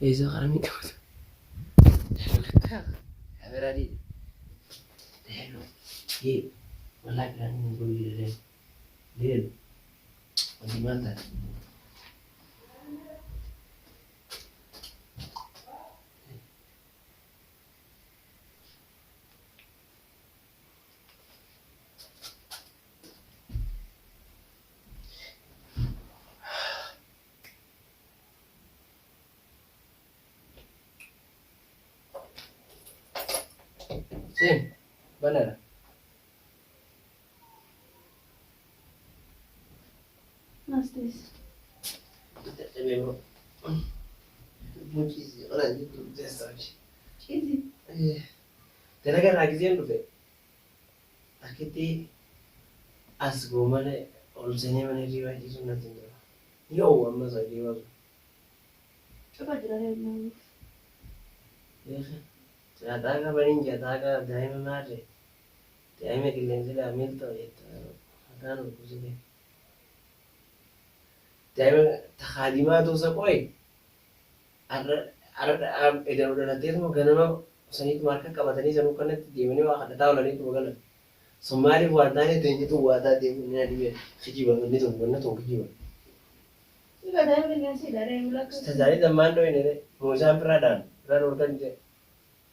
إذا غرامي كوت حبرادي حلو هي والله كان نقول لي ليه ولماذا زين بنانا Nastis. تمام مجيزي أنا جبت تستعجل Easy. ترى كان عايزين له أكيد أسقومنا أولسني من الرواية سنة تنجرا يو أما سأجي واسو Coba jelasin. يا أخي جاتاكا بنين جاتاكا دائما ماري دائما كلين سلا ميلتو كانوا كوسيدي دائما تخادمات وسقوي أرد إذا ولا تيرمو كانوا سنيت ماركا كبتني سنو كانت ديمني واحد تاولا نيتو بقولنا Somali buatanya tentu buatan dia punya dia kejiban ini tuh mana tuh kejiban. Juga ada yang ngasih dari yang belakang. Sejari teman tuh ini deh, mau sampai radar urutan dia.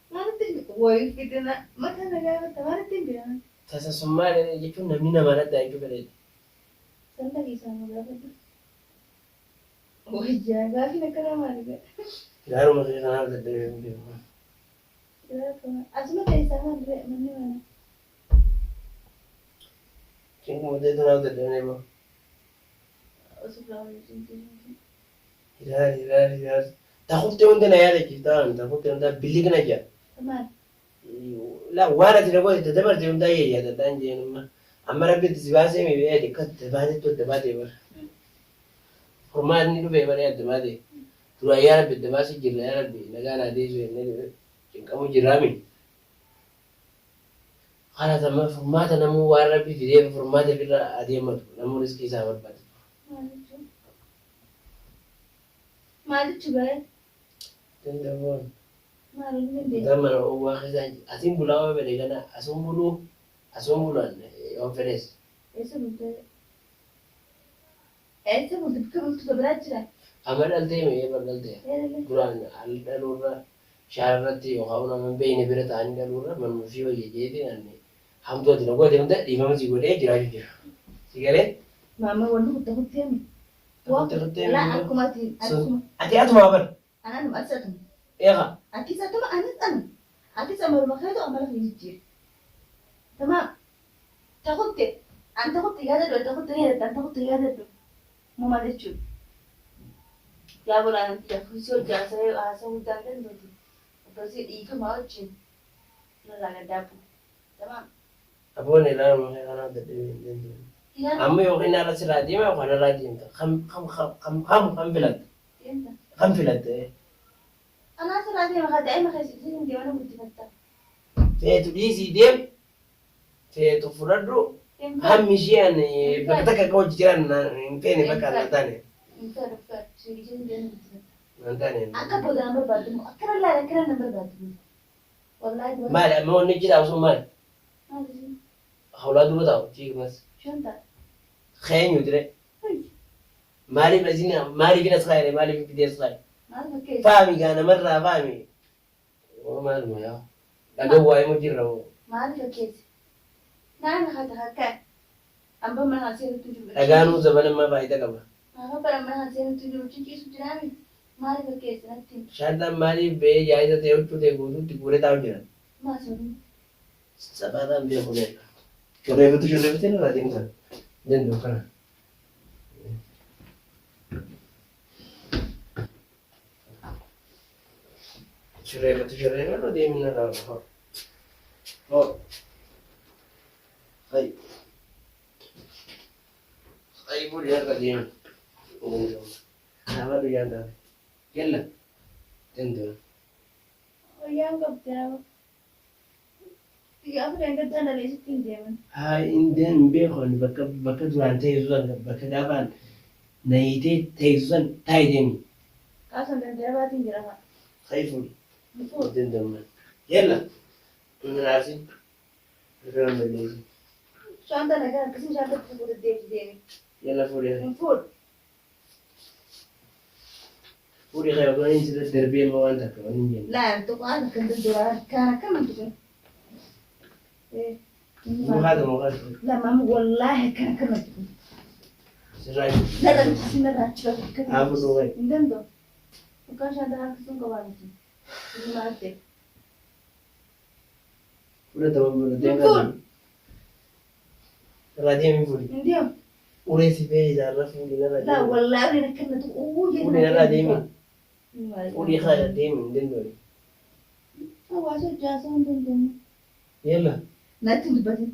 Mana tim? Woi, kita nak makan negara mana tim dia? Sasa Somali itu namanya mana dah itu beri. Santa kisah berapa tu? Woi, jaga sih nak kerana mana dia? Lalu masih sana ada dia. Berapa? Asma kisah mana? Cinggu dia tu ada dia ni bo. Sebelah sini. Hirar. Takut dia untuk naya deh kita, takut dia untuk beli kena aja. Teman. Lah, wara tidak boleh, tetap harus dia untuk iya, tetap aja nama. Amara bit sibase mi be dekat debat itu debat ber. Format ni tu be ber ya debat. Tu ayar bit debat sih jilayar be, negara ada itu ni, kamu jirami. Kalau sama format namu wara bit video format bila ada mat, namu rezeki sahabat bat. Malu juga ya. Tentu pun. Malu ni dia. Zaman orang kisah, asim bulawa be dengan asum buluan, oferes. Ese betul betul belajar. Amar alte me ye bagalte. Quran al-dalura sharati wa qawna man bayna biratan dalura man musiba yejedi anni. Hamdo dina go de imam ji go de jira jira. Sigare? Mama wandu kutem. لا أكو ماتي أنتي أتوما بر. أنا ما أتساتم. إيها. أنتي ساتم أنا. أنتي سامر مخيلة أملا في جيتي. تمام. تاخد أنت تاخد تجارة ولا تاخد تجارة أنت تاخد تجارة مو ما تشوف. يا بولا أنت يا فوسيو جالسة أسمع دندن دوتي. بس إيه كم أوتشين. لا دابو. تمام. أبو نيلان ما كان هذا دندن. أما يوقين على سرادي ما وأنا رادي أنت خم بلاد خم بلاد أنا سرادي ما خد أي ما خيس إنتي دي وأنا متفتح في تبيزي ديم في تفردو هم مشيان بكتك كوج جيران فين بكرة تاني فر سوري جن دي تاني أكا بودا نمبر بعدين أكرر لا أكرر نمبر بعدين والله ما هو نجي ده أصلا ما أولاد بتاعه تيجي بس شو أنت خاين يدري مالي بزينة مالي كده صغيرة مالي في كده صغيرة فاهمي كان مرة فاهمي وما أدري يا لا جوا مجرى ما أدري كيف نعم هذا هكا أم بمن هسير تجوا أجانو زمان ما بعيدا كمان ما بمن هسير تجوا تيجي سجنامي ما أدري كيف نتيم شادا مالي بي جايدا تيوتو تيغودو تقولي تاوجنا ما سوني سبادة بيقولي كريبة تشوفي تين لا تيمسا جندو كنا شريبة لو دي من هذا هو هاي هاي بولي هذا ديم هذا اللي عنده يلا جندو وياهم قبضة يا أخي عندك أنا ليش تندم هاي إندن بيخون بك دوان تيزون بك دابان نيتي تيزون تايدين Kaasan dandarabatiin jira haa. خايفون Fuudh. دندم يلا من عارفين الفيلم اللي Shaanta nagaa akkasii shaanta fuudhee deemi. يلا فوري Hin fuudh. فوري خير كمان ينزل الدربية ما عندك كمان ينزل Laa tuqaan kan dandaraa kan akkamitti kun. مو هذا Lama wallaahi kan akkamitti kun. سراج Narraa achi عارف إنه غير hin danda'u. Mukaan shaanta akkasuun qabaaniti. Inni maal ta'e. فوري تمام ولا Hin دين fuudh. راديم فوري Hin deemu. وريسي فيه إذا عرفوا لنا Laa راديم wallaahi na kannatu uuu jedhu. فوري راديم فوري خير ديم دندوري Hawaasa hojjaasaa hin dandeenye. يلا Natti dubbatin.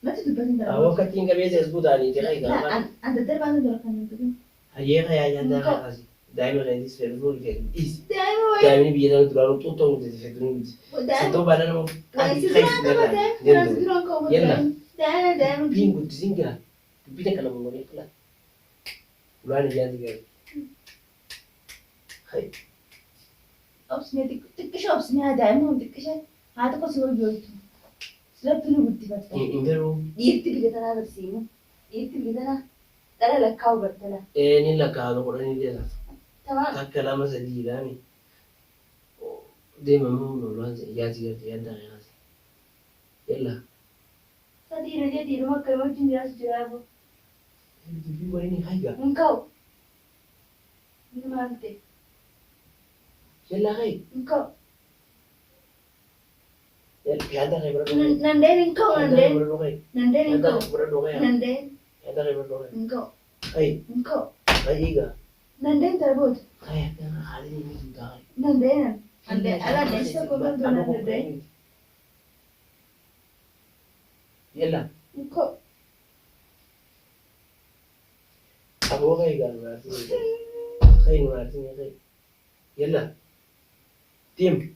Natti dubbatin dara. هو كتير كبير يزبط عليه تلاقي Laa كمان an daddarbaan dura kan hin dubbatin. هي خيال جدا خلاص دائما غادي في الفول كده إيش Daa'ima دائما بيجي تقولوا توتو تفكرون wayii. سنتو بعدين ما Wayii خايف sirraa qaba daa'ima. دندوري Sirraa qaba يلا. daa'ima. Daa'ima. بين قلت زينجا بيتك أنا مغني لا ولا جاهز كده خير Obsine xiqqishee obsine daa'ima kun xiqqishee haati koo si hojjootu. Sirratti nu guddifata. إنجرو Dhiirti biyya tanaa barsiimu. Dhiirti biyya tanaa dhala lakkaa'u bartala. نيلا كهذا قراني جدا Tamaa تكلم سدي لامي دائما ما هو لون جاهز كده يدا غاز يلا sadiira jedhiidhuma akka wajjin jiraatu jiraabu. في وين هايجا Hin ka'u. Inni maal ta'e? يلا خير Hin ka'u. يلا في هذا خير برضو Nandeen hin ka'u nandeen. برضو خير Nandeen hin هذا ka'u. برضو خير Nandeen هذا خير برضو خير hin ka'u. خير Hin ka'u. هايجا Nandeen tarboota. خير أنا خالي مين داعي Nandeenan. Nandeen alaa deessisa koban doona nandeen. يلا Hin ka'u. أبو خير قال مارتين خير مارتين خير يلا تيم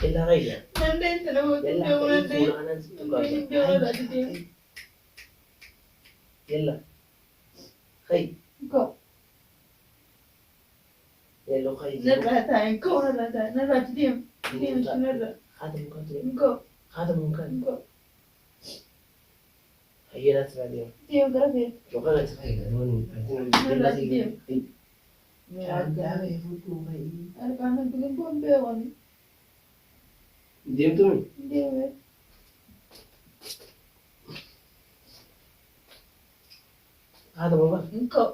يلا خير Nandeen tarboota. يلا Nandeen خير nandeen. فولا أنا Nandeen. يلا خير Hin ka'u. يلا خير Narraa taa'e hin ka'u narraa taa'e. Narraa deemu. Deemu narraa. خاتم كاتب Hin ka'u. خاتم كاتب Hin ka'u. هي ناس بعدين Deemu gara fe'e. شو قالت خير دون Narraa deemu. لا يفوتوا خير Harkaan kan biqiltuu hin beekani. ديمتون Deeme. هذا بابا Hin ka'u.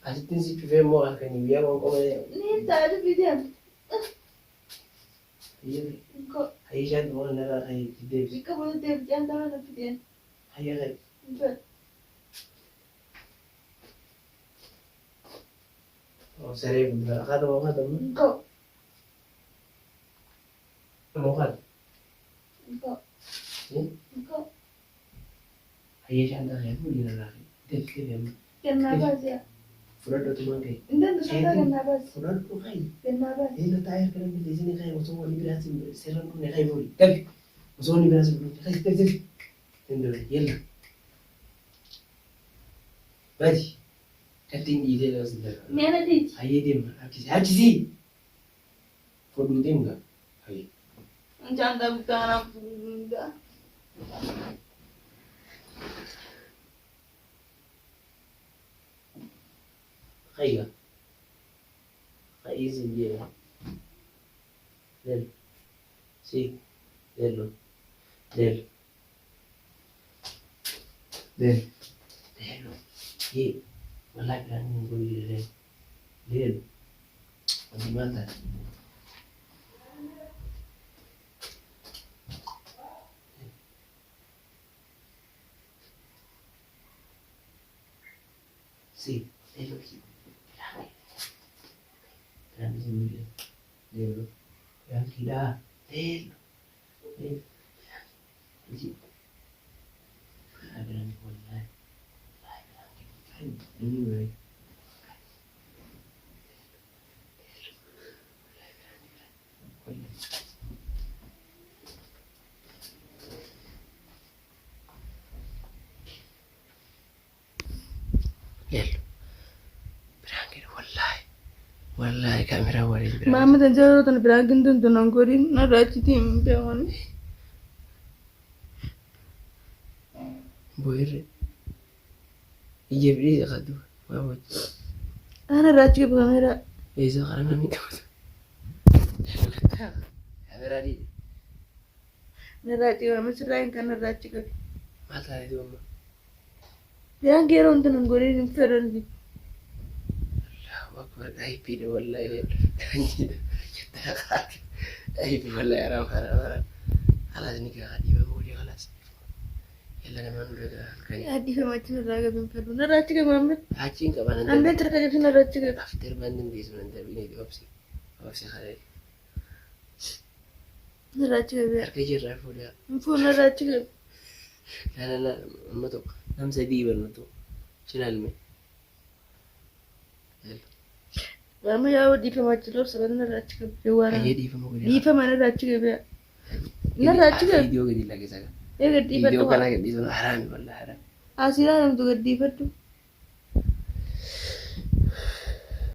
أجتني سيف في مو أكني ويا ما قوم Niin taa'e deemu. هي Hin ka'u. هي شاد ولا نرى هي تدرس Bika bulu deemu jaan taa'e na fideen. هي غير Hin ka'u. أو سريع هذا مو هذا Hin ka'u. مو هذا Hin ka'u. Hmm? Hin ka'u. هي شاد غير ولا نرى تدرس كذا Gannaa baasiya. فرد تمان كي Indan dusataa gannaa baasi. فرد خير Gannaa baasi. هي تعرف كلام بالإنجليزي خير وسوى نبرة سيران كنا خير بوري تبي وسوى نبرة خير تبي تندري يلا بدي كتين إيدي لازم ترى Meena diiti. هاي ديم هكذي فدو ديم كا هاي Jaan taa'e butaanaaf fuudhaa. خير خير زين دل سي دلو دل دل دلو هي والله كلام نقول دل دل ودي ماذا سي دلو كي كلام زين دلو yang tidak jadi ada yang boleh anyway يلا والله كاميرا ولي Mama tanjaro tan berangin tuh nongkorin naraci tim pewan. بوير يجيب لي غدو ما هو Ana raci ke kamera. إذا قرنا من كم كاميرا دي Naraci mama selain kan naraci ke. ما تعرف دوما Yang kira tuh nongkorin pewan di. الله أكبر أي بيد والله أي بيد والله يا رام خلاص نيجي غادي بقولي خلاص يلا أنا ما نقول Adi ke macam naraga pewan. Naraci ke mama. عاجين كمان أنت Ambil terkajap sih naraci ke. أفتر بندم دي اسمه أنت بيني دي أوبسي خلاص Naraci ke be. هركي جرى فولا Mpun naraci ke. لا ما تو نم سدي ولا تو شنو المي Mama ya di pe macam lor sekarang naraci ke pewan. هي دي فما Di pe mana naraci ke be. Naraci ke. فيديو كده لقي سكا Ya gadi فيديو patu. كان كده حرام والله حرام Asiran tuh gadi patu.